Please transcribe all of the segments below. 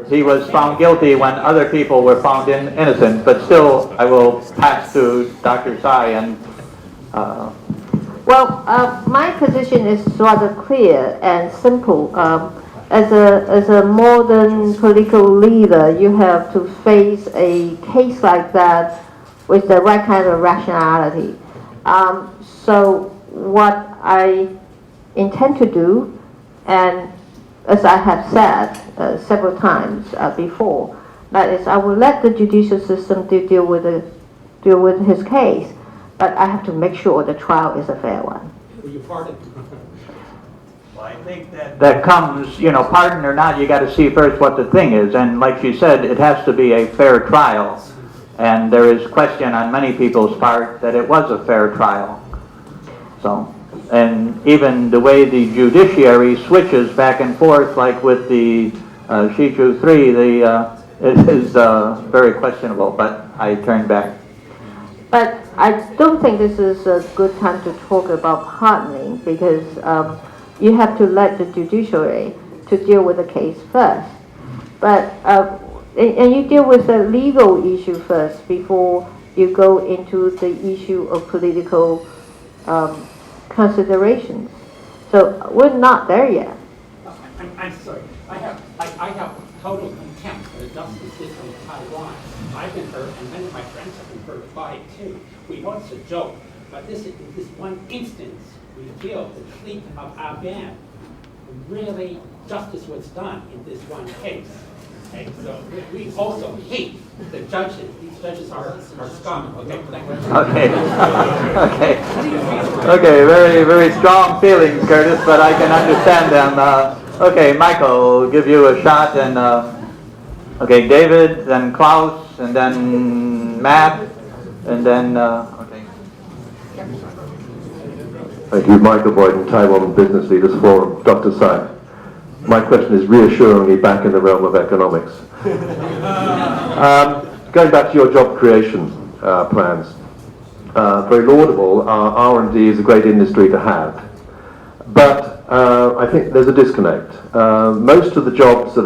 he was found guilty when other people were found innocent. But still, I will pass to Dr. Tsai and. My position is rather clear and simple. As a modern political leader, you have to face a case like that with the right kind of rationality. So what I intend to do, and as I have said several times before, that is, I will let the judicial system deal with his case, but I have to make sure the trial is a fair one. Will you pardon? Well, I think that comes, pardon or not, you got to see first what the thing is, and like she said, it has to be a fair trial, and there is question on many people's part that it was a fair trial. So. And even the way the judiciary switches back and forth, like with the Shichu 3, it is very questionable, but I turn back. But I don't think this is a good time to talk about pardoning, because you have to let the judiciary to deal with the case first. But and you deal with the legal issue first before you go into the issue of political considerations. So we're not there yet. I'm sorry. I have total contempt for the justice system of Taiwan. I've been hurt, and many of my friends have been hurt by it too. We know it's a joke, but this one instance, we feel the treatment of our band. Really, justice was done in this one case. Okay, so we also hate the judges. These judges are scum. Okay, thank you. Okay, very, very strong feelings, Curtis, but I can understand them. Okay, Michael, we'll give you a shot, and okay, David, then Klaus, and then Matt, and then okay. Thank you, Michael Boyden, Taiwan Business Leaders Forum. Dr. Tsai, my question is reassuringly back in the realm of economics. Going back to your job creation plans, very laudable. R&D is a great industry to have, but I think there's a disconnect. Most of the jobs that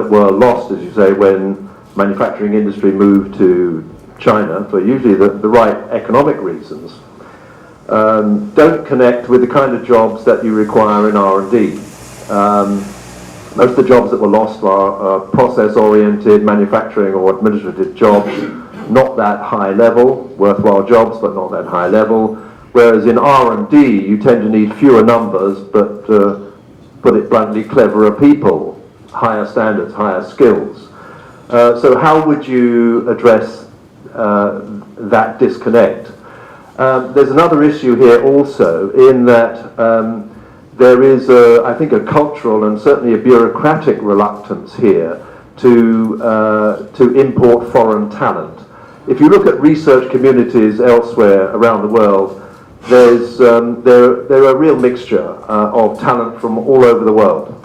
were lost, as you say, when manufacturing industry moved to China for usually the right economic reasons, don't connect with the kind of jobs that you require in R&D. Most of the jobs that were lost are process-oriented manufacturing or administrative jobs, not that high level, worthwhile jobs, but not that high level. Whereas in R&D, you tend to need fewer numbers, but put it bluntly, cleverer people, higher standards, higher skills. So how would you address that disconnect? There's another issue here also, in that there is, I think, a cultural and certainly a bureaucratic reluctance here to import foreign talent. If you look at research communities elsewhere around the world, there are a real mixture of talent from all over the world.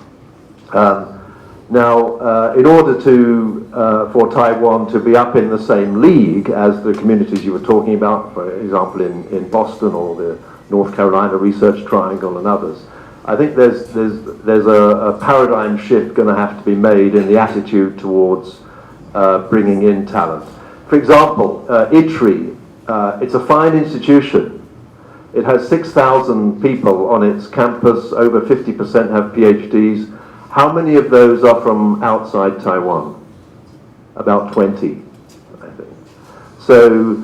Now, in order for Taiwan to be up in the same league as the communities you were talking about, for example, in Boston or the North Carolina Research Triangle and others, I think there's a paradigm shift going to have to be made in the attitude towards bringing in talent. For example, ITRI, it's a fine institution. It has 6,000 people on its campus, over 50% have PhDs. How many of those are from outside Taiwan? About 20, I think. So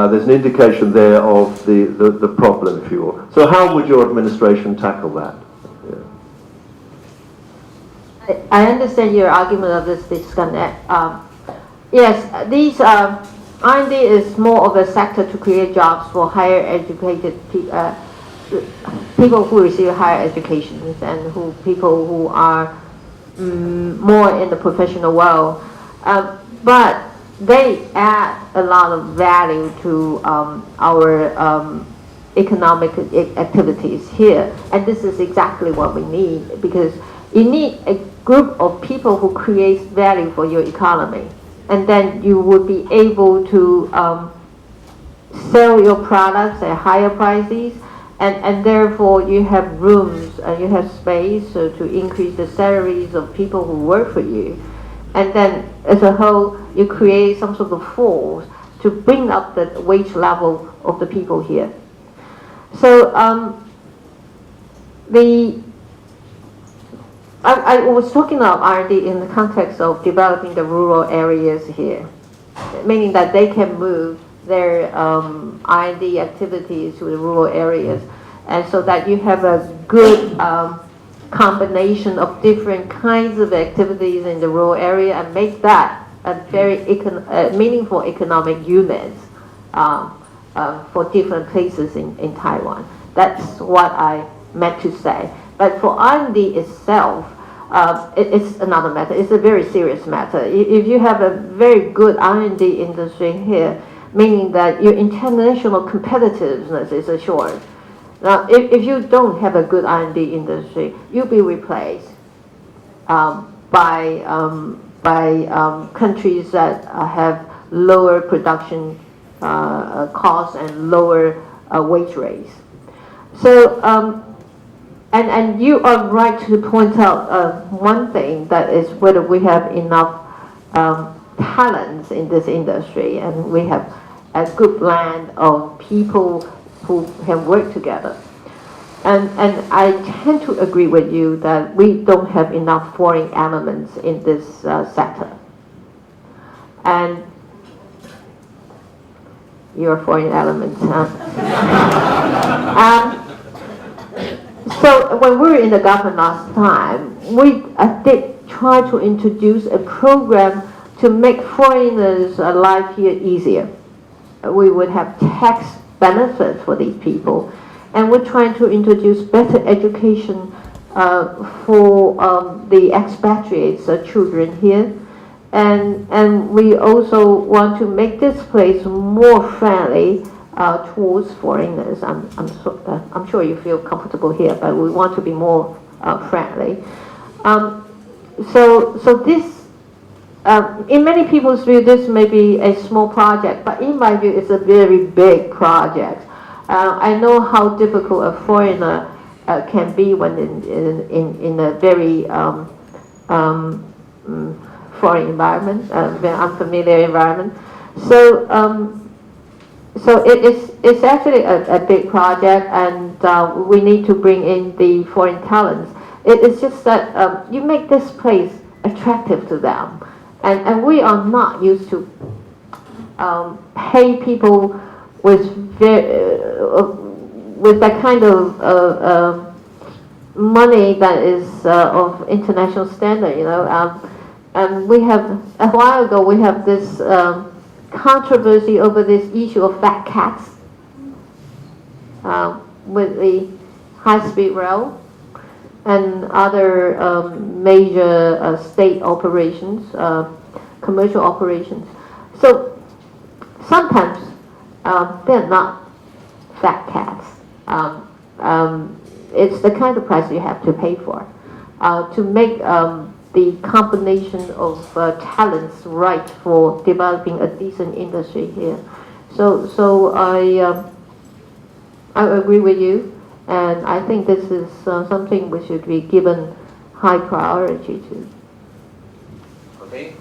there's an indication there of the problem, if you will. So how would your administration tackle that? Yeah. I understand your argument of this disconnect. Yes, these R&D is more of a sector to create jobs for higher educated people who receive higher education and people who are more in the professional world. But they add a lot of value to our economic activities here. And this is exactly what we need, because you need a group of people who creates value for your economy. And then you would be able to sell your products at higher prices, and therefore you have rooms, you have space to increase the salaries of people who work for you. and then as a whole, you create some sort of force to bring up the wage level of the people here. So I was talking about R&D in the context of developing the rural areas here, meaning that they can move their R&D activities to the rural areas, and so that you have a good combination of different kinds of activities in the rural area and make that a very meaningful economic unit for different places in Taiwan. That's what I meant to say. But for R&D itself, it's another matter. It's a very serious matter. If you have a very good R&D industry here, meaning that your international competitiveness is assured. Now, if you don't have a good R&D industry, you'll be replaced by countries that have lower production costs and lower wage rates. So, and you are right to point out one thing, that is whether we have enough talents in this industry, and we have a good blend of people who can work together. And I tend to agree with you that we don't have enough foreign elements in this sector. And you're foreign elements, huh? So when we were in the government last time, we did try to introduce a program to make foreigners' life here easier. We would have tax benefits for these people, and we're trying to introduce better education for the expatriates, children here, and we also want to make this place more friendly towards foreigners. I'm sure you feel comfortable here, but we want to be more friendly. So this. In many people's view, this may be a small project, but in my view, it's a very big project. I know how difficult a foreigner can be when in a very foreign environment, very unfamiliar environment. So it's actually a big project, and we need to bring in the foreign talents. It's just that you make this place attractive to them. And we are not used to pay people with that kind of money that is of international standard, you know. And we have, a while ago, we have this controversy over this issue of fat cats with the high-speed rail and other major state operations, commercial operations. So sometimes they're not fat cats. It's the kind of price you have to pay for to make the combination of talents right for developing a decent industry here. So I agree with you. And I think this is something we should be given high priority to. Okay,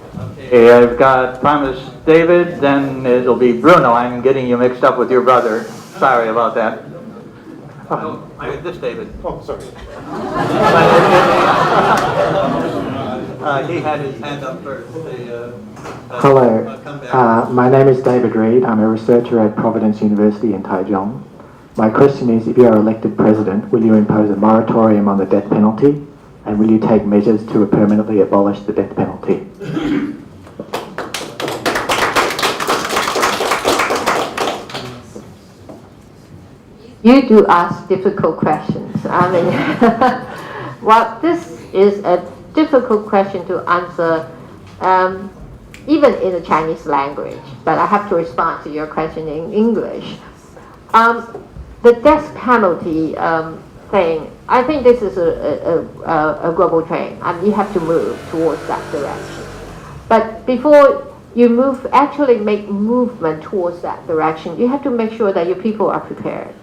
I've got Primus David, then it'll be Bruno. I'm getting you mixed up with your brother. Sorry about that. Oh, this David. Oh, sorry. He had his hand up first. Hello, my name is David Reed. I'm a researcher at Providence University in Taiwan. My question is, if you are elected president, will you impose a moratorium on the death penalty? And will you take measures to permanently abolish the death penalty? You do ask difficult questions. I mean, well, this is a difficult question to answer, even in the Chinese language. But I have to respond to your question in English. The death penalty thing, I think this is a global trend, and you have to move towards that direction. But before you actually make movement towards that direction, you have to make sure that your people are prepared.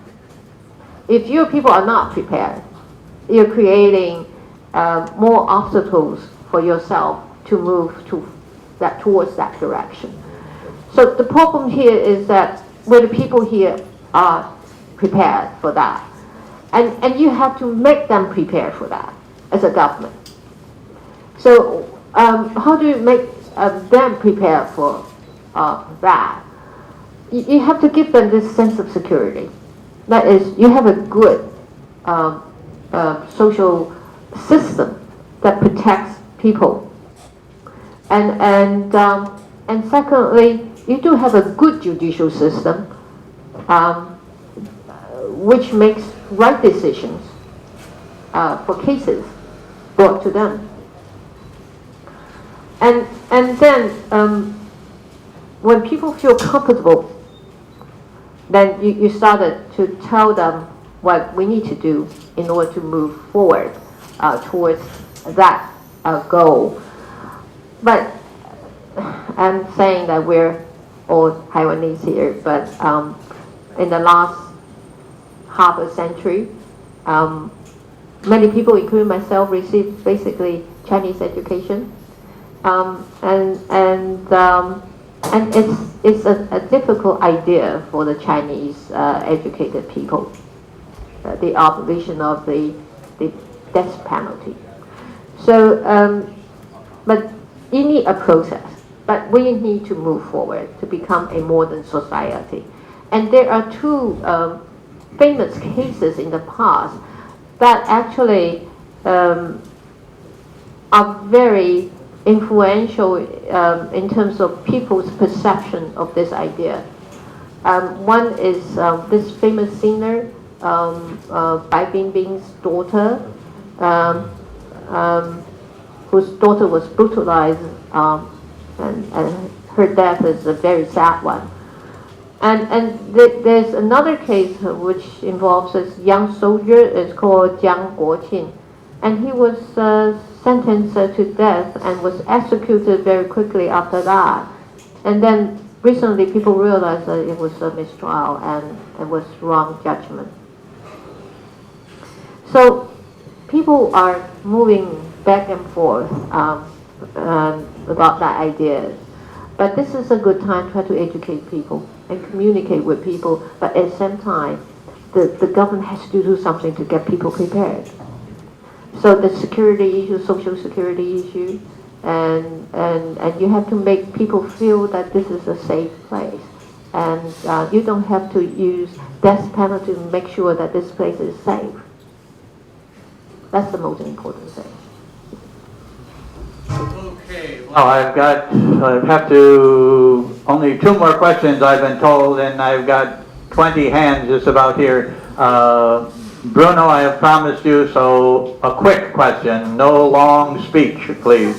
If your people are not prepared, you're creating more obstacles for yourself to move towards that direction. So the problem here is that whether people here are prepared for that. And you have to make them prepared for that as a government. So how do you make them prepare for that? You have to give them this sense of security. That is, you have a good social system that protects people. And secondly, you do have a good judicial system which makes right decisions for cases brought to them. And then when people feel comfortable, then you started to tell them what we need to do in order to move forward towards that goal. But I'm saying that we're all Taiwanese here, but in the last half a century, many people, including myself, received basically Chinese education, and it's a difficult idea for the Chinese educated people, the abolition of the death penalty. So, but you need a process. But we need to move forward to become a modern society. And there are two famous cases in the past that actually are very influential in terms of people's perception of this idea. One is this famous singer, Bai Bingbing's daughter, whose daughter was brutalized, and her death is a very sad one. And there's another case which involves this young soldier. It's called Jiang Guoqin, and he was sentenced to death and was executed very quickly after that. And then recently people realized that it was a mistrial and it was wrong judgment. So people are moving back and forth about that idea. But this is a good time to try to educate people and communicate with people, but at the same time, the government has to do something to get people prepared. So the security issue, social security issue, and you have to make people feel that this is a safe place. And you don't have to use death penalty to make sure that this place is safe. That's the most important thing. Okay, well, I have to, only 2 more questions I've been told, and I've got 20 hands just about here. Bruno, I have promised you, so a quick question, no long speech, please.